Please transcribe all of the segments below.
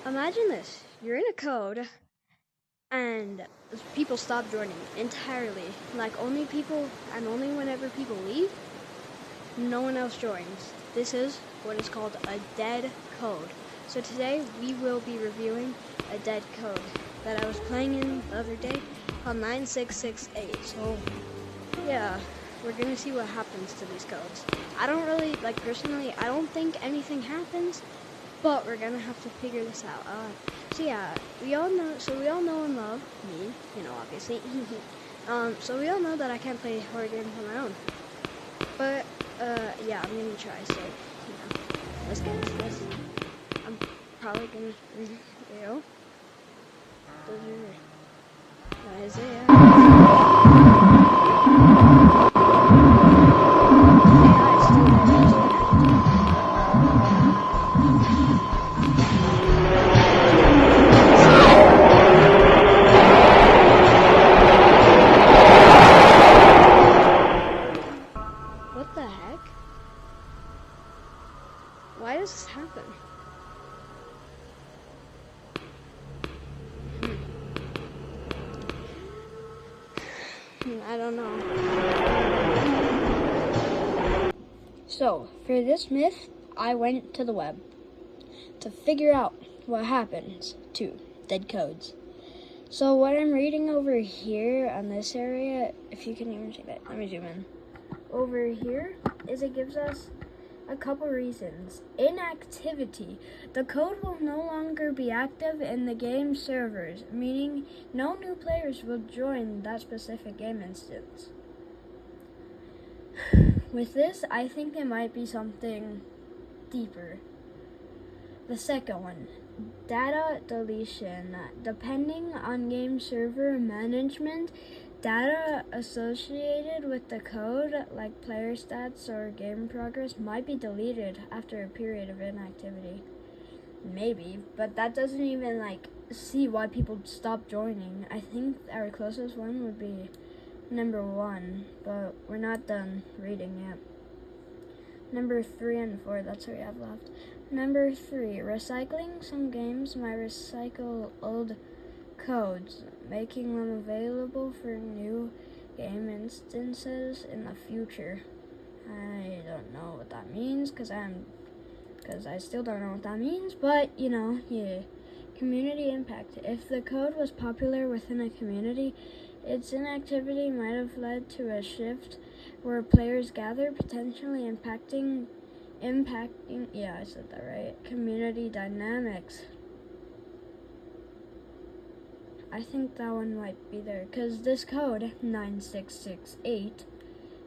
Imagine this. You're in a code and people stop joining entirely. Like only people and only whenever people leave, no one else joins. This is what is called a dead code. So today we will be reviewing a dead code that I was playing in the other day called 9668. So yeah, we're gonna see what happens to these codes. I don't really, personally, I don't think anything happens, but we're gonna have to figure this out. So yeah, we all know and love me, obviously. So we all know that I can't play horror games on my own. But, yeah, I'm gonna try, so, let's get into this. I'm probably gonna review. Isaiah. What the heck? Why does this happen? I don't know. So, for this myth, I went to the web to figure out what happens to dead codes. So what I'm reading over here on this area, if you can even see that, let me zoom in. Over here is it gives us a couple reasons. Inactivity. The code will no longer be active in the game servers, meaning no new players will join that specific game instance. With this, I think it might be something deeper. The second one, data deletion. Depending on game server management, data associated with the code, like player stats or game progress, might be deleted after a period of inactivity. Maybe, but that doesn't even see why people stop joining. I think our closest one would be number 1, but we're not done reading yet. Number 3 and 4, that's what we have left. Number 3, recycling. Some games might recycle old codes, making them available for new game instances in the future. I don't know what that means because I still don't know what that means, but yeah. Community impact. If the code was popular within a community, its inactivity might have led to a shift where players gather, potentially impacting, yeah, I said that right, community dynamics. I think that one might be there, because this code, 9668,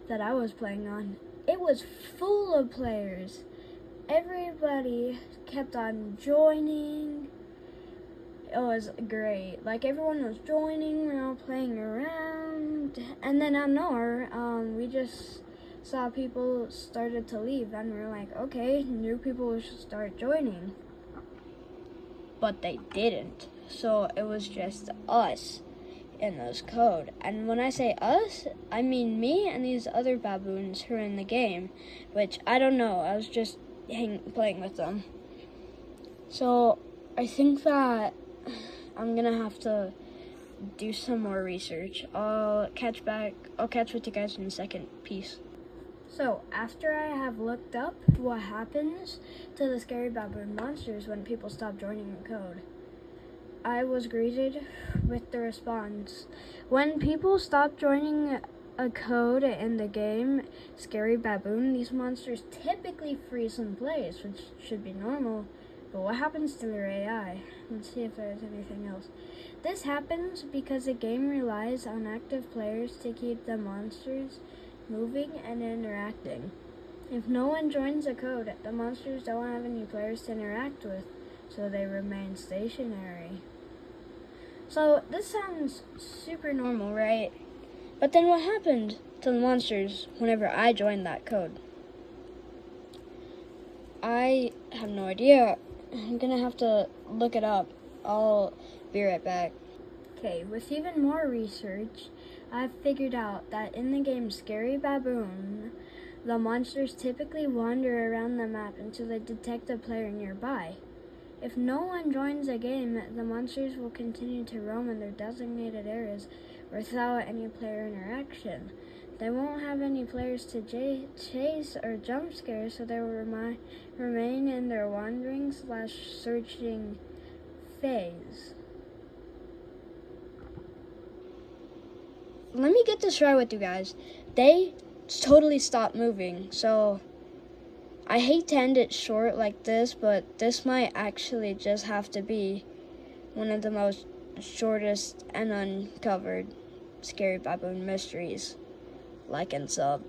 that I was playing on, it was full of players. Everybody kept on joining. It was great. Everyone was joining, we were all playing around, and then out of nowhere, we just saw people started to leave, and we were like, okay, new people should start joining. But they didn't, so it was just us in this code. And when I say us, I mean me and these other baboons who are in the game, which I don't know, I was just playing with them. So I think that I'm gonna have to do some more research. I'll catch with you guys in a second. Peace. So, after I have looked up what happens to the scary baboon monsters when people stop joining the code, I was greeted with the response. When people stop joining a code in the game Scary Baboon, these monsters typically freeze in place, which should be normal. But what happens to their AI? Let's see if there's anything else. This happens because the game relies on active players to keep the monsters moving and interacting. If no one joins the code, the monsters don't have any players to interact with, so they remain stationary. So this sounds super normal, right? But then what happened to the monsters whenever I joined that code? I have no idea. I'm gonna have to look it up. I'll be right back. Okay, with even more research, I've figured out that in the game Scary Baboon, the monsters typically wander around the map until they detect a player nearby. If no one joins the game, the monsters will continue to roam in their designated areas without any player interaction. They won't have any players to chase or jump scare, so they will remain in their wandering/searching phase. Let me get this right with you guys. They totally stopped moving, so I hate to end it short like this, but this might actually just have to be one of the most shortest and uncovered Scary Baboon mysteries. Like and sub.